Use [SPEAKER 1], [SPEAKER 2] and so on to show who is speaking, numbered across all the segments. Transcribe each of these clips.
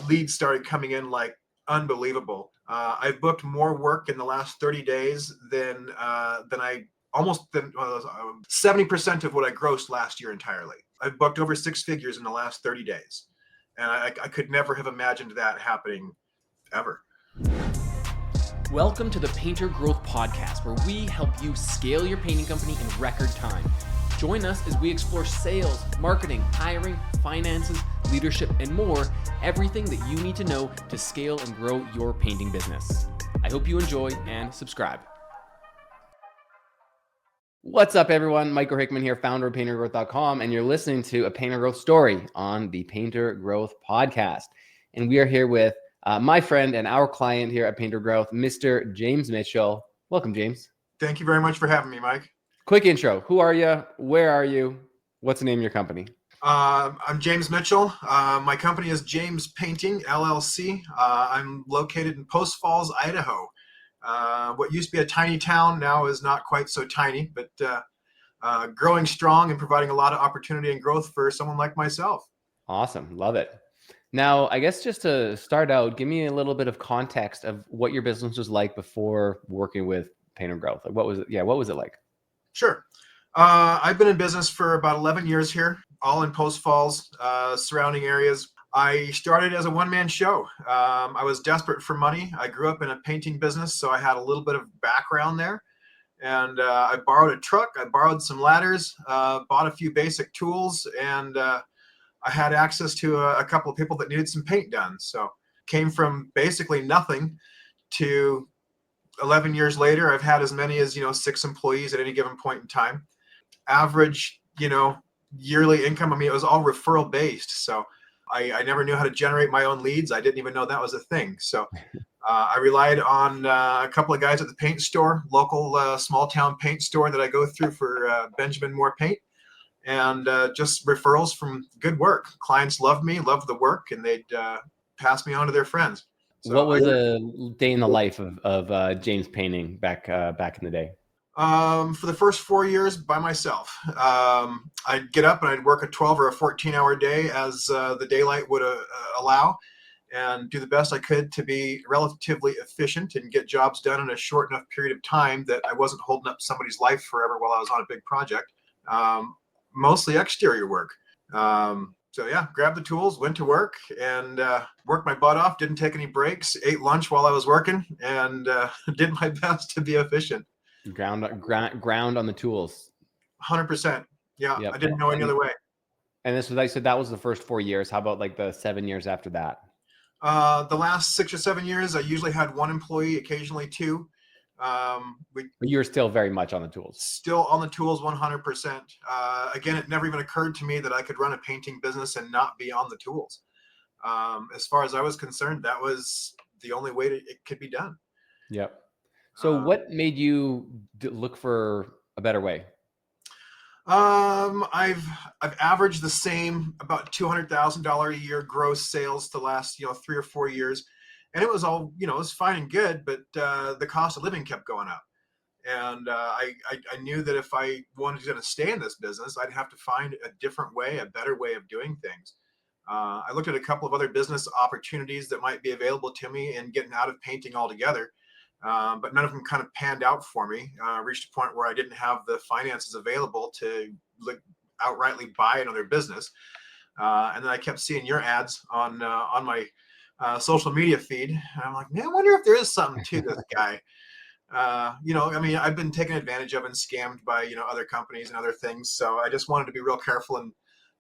[SPEAKER 1] leads started coming in like unbelievable. I've booked more work in the last 30 days than 70% of what I grossed last year entirely. I've booked over six figures in the last 30 days. And I could never have imagined that happening ever.
[SPEAKER 2] Welcome to the Painter Growth Podcast, where we help you scale your painting company in record time. Join us as we explore sales, marketing, hiring, finances, leadership, and more, everything that you need to know to scale and grow your painting business. I hope you enjoy and subscribe. What's up, everyone? Michael Hickman here, founder of PainterGrowth.com, and you're listening to a Painter Growth story on the Painter Growth Podcast. And we are here with my friend and our client here at Painter Growth, Mr. James Mitchell. Welcome, James.
[SPEAKER 1] Thank you very much for having me, Mike.
[SPEAKER 2] Quick intro. Who are you? Where are you? What's the name of your company?
[SPEAKER 1] I'm James Mitchell. My company is James Painting LLC. I'm located in Post Falls, Idaho. What used to be a tiny town now is not quite so tiny, but growing strong and providing a lot of opportunity and growth for someone like myself.
[SPEAKER 2] Awesome. Love it. Now, I guess just to start out, give me a little bit of context of what your business was like before working with Painter Growth. Like, what was it? Yeah, what was it like?
[SPEAKER 1] Sure. I've been in business for about 11 years here, all in Post Falls, surrounding areas. I started as a one-man show. I was desperate for money. I grew up in a painting business, so I had a little bit of background there. And I borrowed a truck. I borrowed some ladders, bought a few basic tools, and I had access to a couple of people that needed some paint done. So came from basically nothing to 11 years later. I've had as many as, 6 employees at any given point in time. Average, yearly income. I mean, it was all referral based. So I never knew how to generate my own leads. I didn't even know that was a thing. So I relied on a couple of guys at the paint store, local small town paint store that I go through for Benjamin Moore Paint. And just referrals from good work. Clients loved me, loved the work, and they'd pass me on to their friends. So
[SPEAKER 2] what was a day in the life of James Painting back in the day?
[SPEAKER 1] For the first 4 years by myself. I'd get up and I'd work a 12 or a 14-hour day as the daylight would allow, and do the best I could to be relatively efficient and get jobs done in a short enough period of time that I wasn't holding up somebody's life forever while I was on a big project. Mostly exterior work. So yeah, grabbed the tools, went to work, and worked my butt off, didn't take any breaks, ate lunch while I was working, and did my best to be efficient.
[SPEAKER 2] Ground on the tools.
[SPEAKER 1] 100%. Yeah,
[SPEAKER 2] Yep.
[SPEAKER 1] I didn't know any other way.
[SPEAKER 2] And this was, I said, that was the first 4 years. How about like the 7 years after that?
[SPEAKER 1] The last 6 or 7 years, I usually had one employee, occasionally two.
[SPEAKER 2] But you're still very much on the tools.
[SPEAKER 1] Still on the tools, 100%. Again, it never even occurred to me that I could run a painting business and not be on the tools. As far as I was concerned, that was the only way it could be done.
[SPEAKER 2] Yep. So what made you look for a better way?
[SPEAKER 1] I've averaged the same about $200,000 a year gross sales the last 3 or 4 years. And it was all, it was fine and good, but the cost of living kept going up. And I knew that if I wanted to stay in this business, I'd have to find a different way, a better way of doing things. I looked at a couple of other business opportunities that might be available to me in getting out of painting altogether, but none of them kind of panned out for me. Reached a point where I didn't have the finances available to outrightly buy another business. And then I kept seeing your ads on my social media feed. And I'm like, man, I wonder if there is something to this guy. I've been taken advantage of and scammed by, other companies and other things. So I just wanted to be real careful and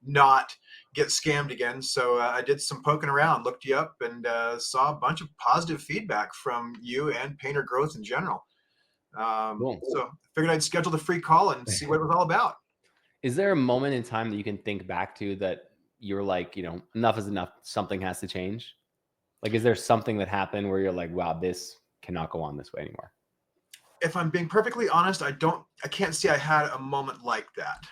[SPEAKER 1] not get scammed again. So I did some poking around, looked you up, and saw a bunch of positive feedback from you and Painter Growth in general.
[SPEAKER 2] Cool.
[SPEAKER 1] So I figured I'd schedule the free call and see what it was all about.
[SPEAKER 2] Is there a moment in time that you can think back to that you're like, enough is enough, something has to change? Like, is there something that happened where you're like, wow, this cannot go on this way anymore?
[SPEAKER 1] If I'm being perfectly honest, I can't say I had a moment like that.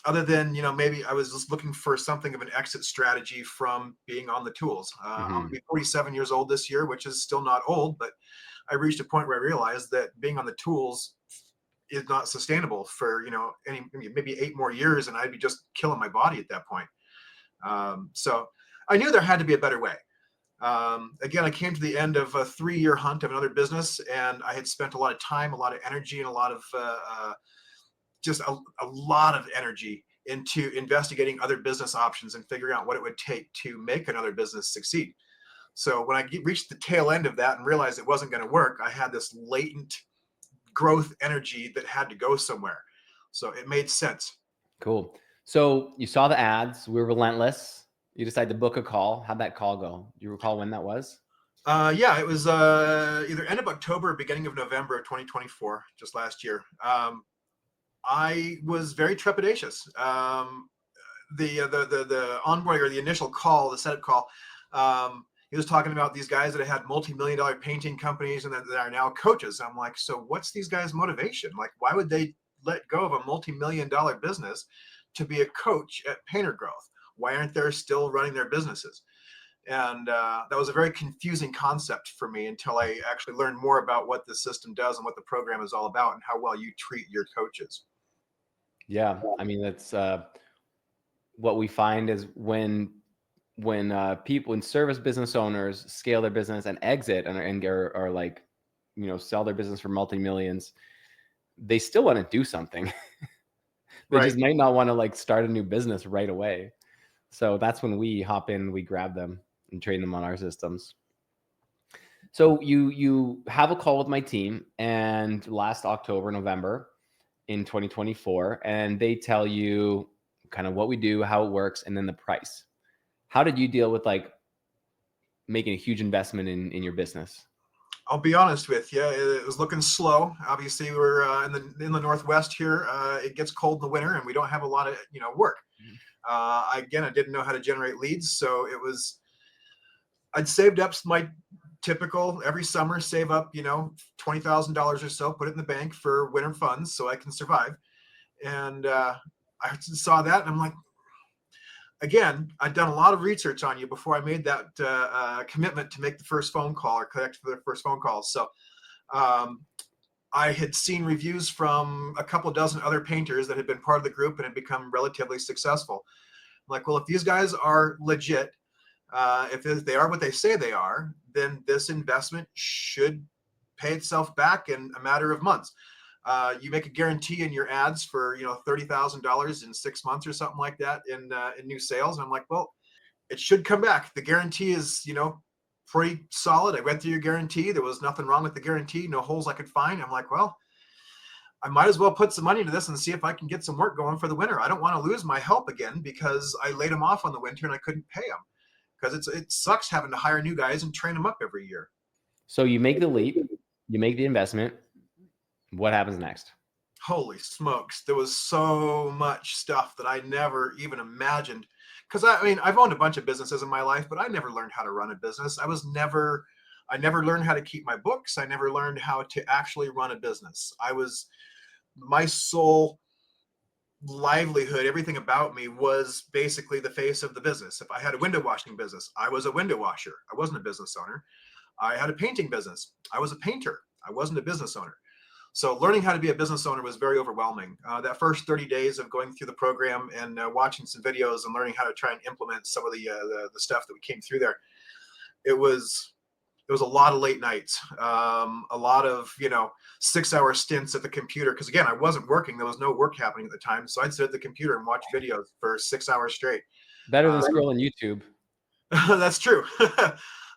[SPEAKER 1] Other than, maybe I was just looking for something of an exit strategy from being on the tools. I'm going to be 47 years old this year, which is still not old, but I reached a point where I realized that being on the tools is not sustainable for, maybe 8 more years, and I'd be just killing my body at that point. So I knew there had to be a better way. Again, I came to the end of a 3-year hunt of another business, and I had spent a lot of time, a lot of energy, and a lot of just a lot of energy into investigating other business options and figuring out what it would take to make another business succeed. So when I reached the tail end of that and realized it wasn't going to work, I had this latent growth energy that had to go somewhere. So it made sense.
[SPEAKER 2] Cool. So you saw the ads. We were relentless. You decided to book a call. How'd that call go? Do you recall when that was?
[SPEAKER 1] Yeah, it was either end of October or beginning of November of 2024, just last year. I was very trepidatious. The onboarding or the initial call, the setup call, he was talking about these guys that had multi-million-dollar painting companies and that are now coaches. I'm like, so what's these guys' motivation? Like, why would they let go of a multi-million-dollar business to be a coach at Painter Growth? Why aren't they still running their businesses? And that was a very confusing concept for me until I actually learned more about what the system does and what the program is all about and how well you treat your coaches.
[SPEAKER 2] Yeah. I mean, that's what we find is when service business owners scale their business and exit and are like, sell their business for multi-millions, they still want to do something. They
[SPEAKER 1] Right.
[SPEAKER 2] just might not want to like start a new business right away. So that's when we hop in, we grab them and train them on our systems. So you have a call with my team, and last October, November in 2024, and they tell you kind of what we do, how it works, and then the price. How did you deal with like making a huge investment in your business?
[SPEAKER 1] I'll be honest with you, it was looking slow. Obviously, we're in the Northwest here. It gets cold in the winter, and we don't have a lot of work. Again, I didn't know how to generate leads, so I'd saved up my typical every summer, save up $20,000 or so, put it in the bank for winter funds so I can survive. And I saw that, and I'm like, again, I'd done a lot of research on you before I made that commitment to make the first phone call or connect for the first phone call. So um, I had seen reviews from a couple dozen other painters that had been part of the group and had become relatively successful. I'm like, well, if these guys are legit, if they are what they say they are, then this investment should pay itself back in a matter of months. You make a guarantee in your ads for $30,000 in 6 months or something like that in new sales, and I'm like, well, it should come back. The guarantee is pretty solid. I went through your guarantee. There was nothing wrong with the guarantee. No holes I could find. I'm like, well, I might as well put some money into this and see if I can get some work going for the winter. I don't want to lose my help again because I laid them off on the winter and I couldn't pay them because it sucks having to hire new guys and train them up every year.
[SPEAKER 2] So you make the leap, you make the investment. What happens next?
[SPEAKER 1] Holy smokes, there was so much stuff that I never even imagined. Because I mean, I've owned a bunch of businesses in my life, but I never learned how to run a business. I never learned how to keep my books. I never learned how to actually run a business. My sole livelihood, everything about me was basically the face of the business. If I had a window washing business, I was a window washer. I wasn't a business owner. I had a painting business. I was a painter. I wasn't a business owner. So learning how to be a business owner was very overwhelming. That first 30 days of going through the program and watching some videos and learning how to try and implement some of the stuff that we came through there, it was a lot of late nights, a lot of 6-hour stints at the computer. Because again, I wasn't working; there was no work happening at the time. So I'd sit at the computer and watch videos for 6 hours straight.
[SPEAKER 2] Better than scrolling YouTube.
[SPEAKER 1] That's true.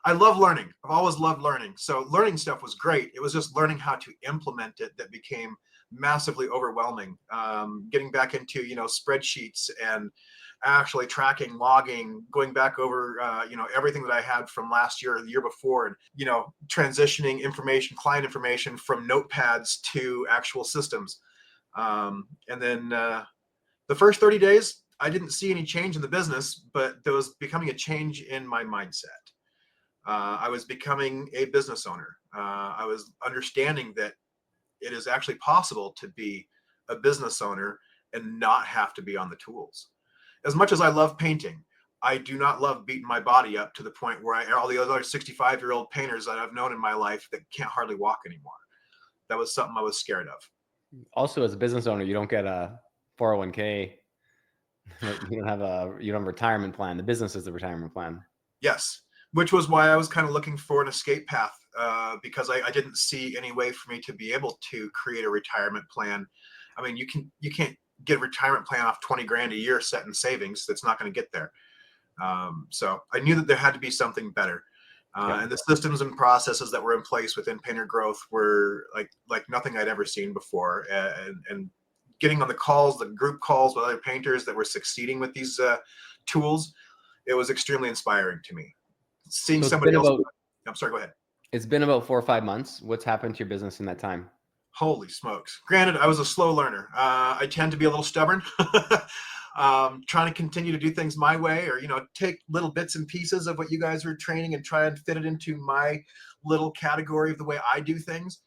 [SPEAKER 1] I love learning. I've always loved learning. So learning stuff was great. It was just learning how to implement it that became massively overwhelming. Getting back into spreadsheets and actually tracking, logging, going back over everything that I had from last year or the year before, and transitioning information, client information from notepads to actual systems. And then the first 30 days, I didn't see any change in the business, but there was becoming a change in my mindset. I was becoming a business owner. I was understanding that it is actually possible to be a business owner and not have to be on the tools. As much as I love painting, I do not love beating my body up to the point where all the other 65-year-old painters that I've known in my life that can't hardly walk anymore. That was something I was scared of.
[SPEAKER 2] Also, as a business owner, you don't get a 401k. You don't have a retirement plan. The business is the retirement plan.
[SPEAKER 1] Yes, which was why I was kind of looking for an escape path, because I didn't see any way for me to be able to create a retirement plan. I mean, you can't get a retirement plan off 20 grand a year set in savings. That's not going to get there. So I knew that there had to be something better.
[SPEAKER 2] Yeah.
[SPEAKER 1] And the systems and processes that were in place within Painter Growth were like nothing I'd ever seen before. And getting on the calls, the group calls with other painters that were succeeding with these tools, it was extremely inspiring to me. Seeing
[SPEAKER 2] So
[SPEAKER 1] somebody else. I'm sorry, go ahead.
[SPEAKER 2] it's been about 4 or 5 months. What's happened to your business in that time?
[SPEAKER 1] Holy smokes. Granted, I was a slow learner. I tend to be a little stubborn, trying to continue to do things my way, or, take little bits and pieces of what you guys are training and try and fit it into my little category of the way I do things.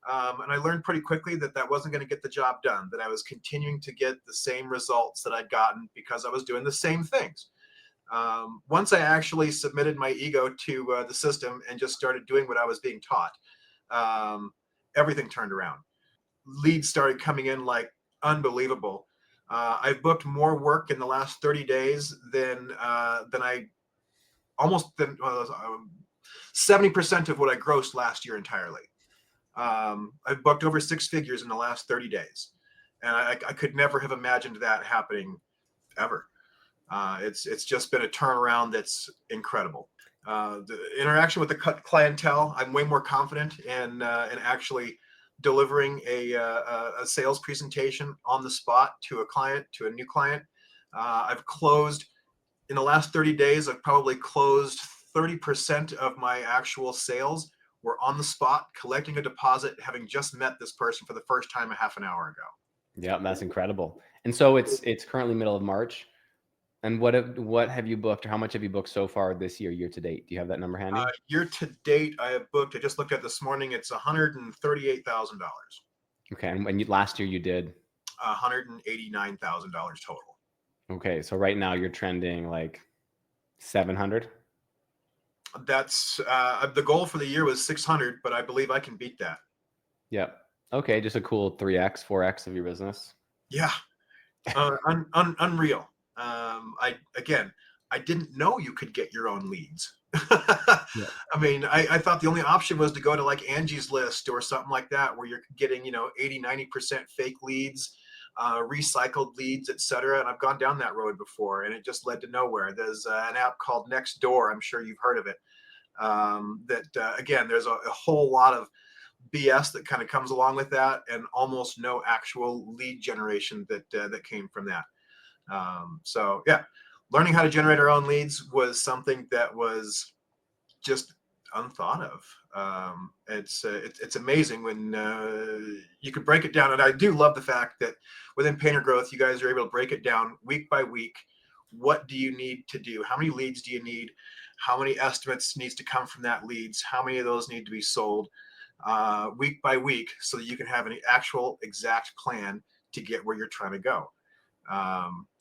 [SPEAKER 1] And I learned pretty quickly that that wasn't going to get the job done, that I was continuing to get the same results that I'd gotten because I was doing the same things. Once I actually submitted my ego to the system and just started doing what I was being taught, everything turned around. Leads started coming in like unbelievable. I've booked more work in the last 30 days than I almost than 70% of what I grossed last year entirely. I've booked over 6 figures in the last 30 days, and I could never have imagined that happening ever. It's just been a turnaround that's incredible. The interaction with the clientele, I'm way more confident in actually delivering a sales presentation on the spot to a client, to a new client. I've closed in the last 30 days. I've probably closed 30% of my actual sales were on the spot, collecting a deposit, having just met this person for the first time a half an hour ago.
[SPEAKER 2] Yeah, that's incredible. And so it's currently middle of March. And what have you booked, or how much have you booked so far this year to date? Do you have that number handy?
[SPEAKER 1] Year to date, I have booked, I just looked at this morning, it's $138,000.
[SPEAKER 2] Okay, and last year you did.
[SPEAKER 1] $189,000 total.
[SPEAKER 2] Okay, so right now you're trending like 700.
[SPEAKER 1] That's the goal for the year was 600, but I believe I can beat that.
[SPEAKER 2] Yep. Okay, just a cool 3x, 4x of your business.
[SPEAKER 1] Yeah, unreal. I didn't know you could get your own leads.
[SPEAKER 2] Yeah.
[SPEAKER 1] I mean, I thought the only option was to go to like Angie's List or something like that, where you're getting 80-90% fake leads, recycled leads, etc. And I've gone down that road before, and it just led to nowhere. There's an app called Nextdoor. I'm sure you've heard of it. Again, there's a whole lot of BS that kind of comes along with that, and almost no actual lead generation that came from that. So yeah, learning how to generate our own leads was something that was just unthought of. It's amazing when you could break it down, and I do love the fact that within Painter Growth, you guys are able to break it down week by week. What do you need to do? How many leads do you need? How many estimates needs to come from that leads? How many of those need to be sold? Week by week, so that you can have an actual exact plan to get where you're trying to go.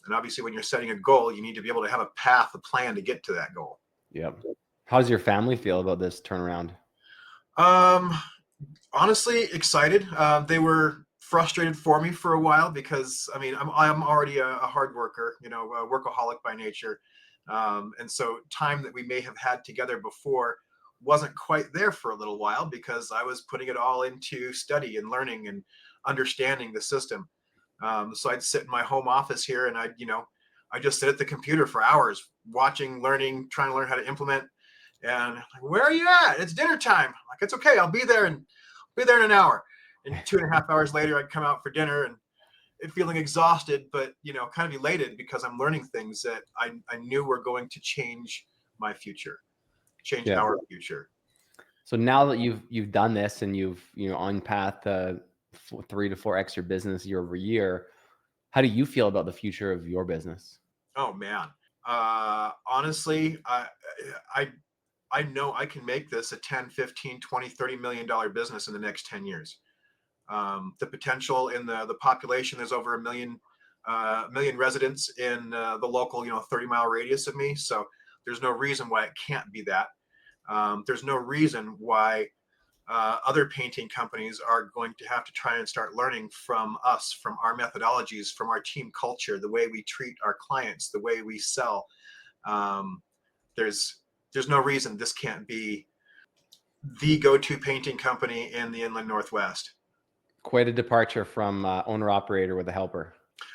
[SPEAKER 1] And obviously, when you're setting a goal, you need to be able to have a path, a plan to get to that goal.
[SPEAKER 2] Yep. How's your family feel about this turnaround?
[SPEAKER 1] Honestly, excited. They were frustrated for me for a while because I mean I'm already a hard worker, a workaholic by nature, and so time that we may have had together before wasn't quite there for a little while because I was putting it all into study and learning and understanding the system. So I'd sit in my home office here and I just sit at the computer for hours watching, learning, trying to learn how to implement. And like, where are you at? It's dinner time. Like, it's okay. I'll be there in an hour. And 2.5 hours later, I'd come out for dinner and feeling exhausted, but kind of elated because I'm learning things that I knew were going to change my future, change our future.
[SPEAKER 2] So now that you've done this and you've on path to 3 to 4x your business year over year, how do you feel about the future of your business?
[SPEAKER 1] Oh man, honestly, I know I can make this a 10, 15, 20, $30 million business in the next 10 years. The potential in the population, there's over a million residents in the local 30-mile radius of me, so there's no reason why it can't be that. There's no reason why other painting companies are going to have to try and start learning from us, from our methodologies, from our team culture, the way we treat our clients, the way we sell. Um, there's no reason this can't be the go-to painting company in the Inland Northwest.
[SPEAKER 2] Quite a departure from owner operator with a helper.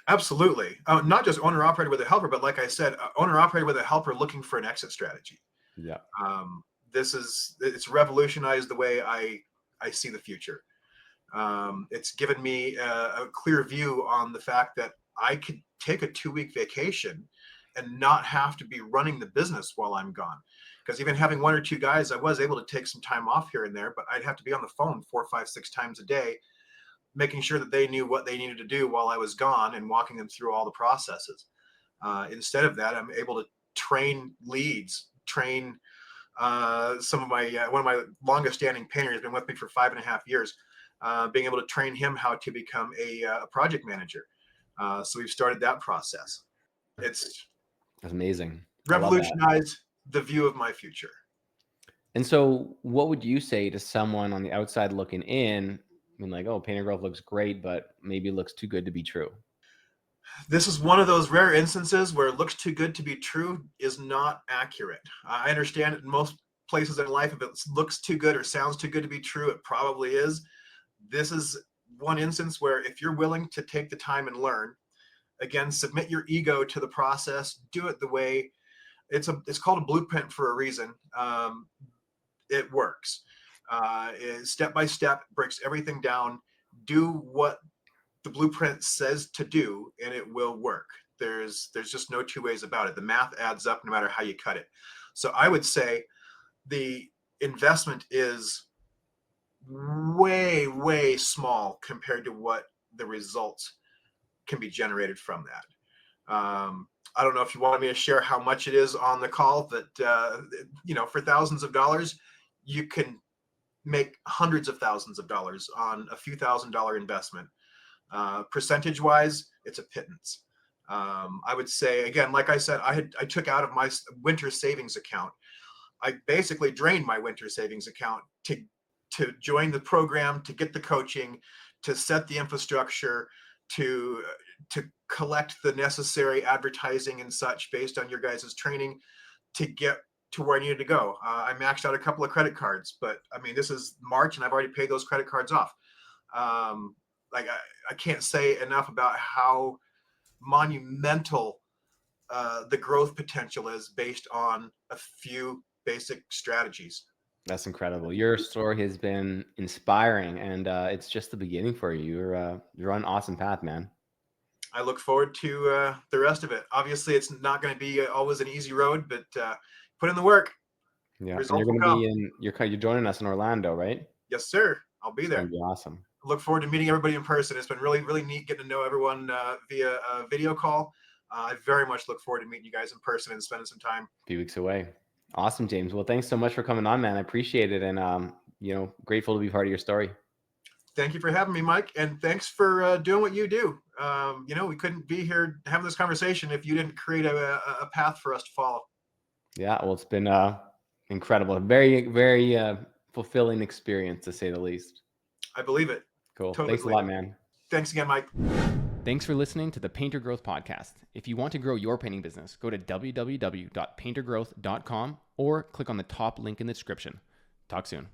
[SPEAKER 1] Absolutely. Not just owner operator with a helper, but like I said, owner operator with a helper looking for an exit strategy.
[SPEAKER 2] Yeah.
[SPEAKER 1] It's revolutionized the way I see the future. It's given me a clear view on the fact that I could take a 2-week vacation and not have to be running the business while I'm gone. Because even having 1 or 2 guys, I was able to take some time off here and there, but I'd have to be on the phone 4, 5, 6 times a day, making sure that they knew what they needed to do while I was gone and walking them through all the processes. Instead of that, I'm able to train leads, train some of my one of my longest standing painters has been with me for 5.5 years, being able to train him how to become a project manager. So we've started that process. It's
[SPEAKER 2] That's amazing. I love that.
[SPEAKER 1] revolutionized the view of my future.
[SPEAKER 2] And so what would you say to someone on the outside looking in, I mean, like, oh, Painter Growth looks great, but maybe it looks too good to be true?
[SPEAKER 1] This is one of those rare instances where it looks too good to be true is not accurate. I understand it in most places in life. If it looks too good or sounds too good to be true, it probably is. This is one instance where if you're willing to take the time and learn, again, submit your ego to the process, do it the way it's called a blueprint for a reason. It works. Step by step, breaks everything down. Do what the blueprint says to do, and it will work. There's just no two ways about it. The math adds up no matter how you cut it. So I would say the investment is way, way small compared to what the results can be generated from that. I don't know if you wanted me to share how much it is on the call, but for thousands of dollars, you can make hundreds of thousands of dollars on a few $1,000 investment. Percentage wise, it's a pittance. I would say, again, like I said, I took out of my winter savings account. I basically drained my winter savings account to join the program, to get the coaching, to set the infrastructure, to collect the necessary advertising and such based on your guys' training to get to where I needed to go. I maxed out a couple of credit cards, but I mean, this is March and I've already paid those credit cards off. I can't say enough about how monumental the growth potential is based on a few basic strategies.
[SPEAKER 2] That's incredible. Your story has been inspiring, and it's just the beginning for you. You're on an awesome path, man.
[SPEAKER 1] I look forward to the rest of it. Obviously, it's not going to be always an easy road, but put in the work.
[SPEAKER 2] Yeah, and you're
[SPEAKER 1] Results will
[SPEAKER 2] going to
[SPEAKER 1] come.
[SPEAKER 2] be you're joining us in Orlando, right?
[SPEAKER 1] Yes, sir. I'll be
[SPEAKER 2] It's
[SPEAKER 1] there.
[SPEAKER 2] going to be awesome.
[SPEAKER 1] Look forward to meeting everybody in person. It's been really, really neat getting to know everyone via video call. I very much look forward to meeting you guys in person and spending some time.
[SPEAKER 2] A few weeks away. Awesome, James. Well, thanks so much for coming on, man. I appreciate it, and grateful to be part of your story.
[SPEAKER 1] Thank you for having me, Mike, and thanks for doing what you do. We couldn't be here having this conversation if you didn't create a path for us to follow.
[SPEAKER 2] Yeah, well, it's been incredible, a very, very fulfilling experience, to say the least.
[SPEAKER 1] I believe it.
[SPEAKER 2] Cool.
[SPEAKER 1] Totally
[SPEAKER 2] Thanks a lot, man.
[SPEAKER 1] Thanks again, Mike.
[SPEAKER 2] Thanks for listening to the Painter Growth Podcast. If you want to grow your painting business, go to www.paintergrowth.com or click on the top link in the description. Talk soon.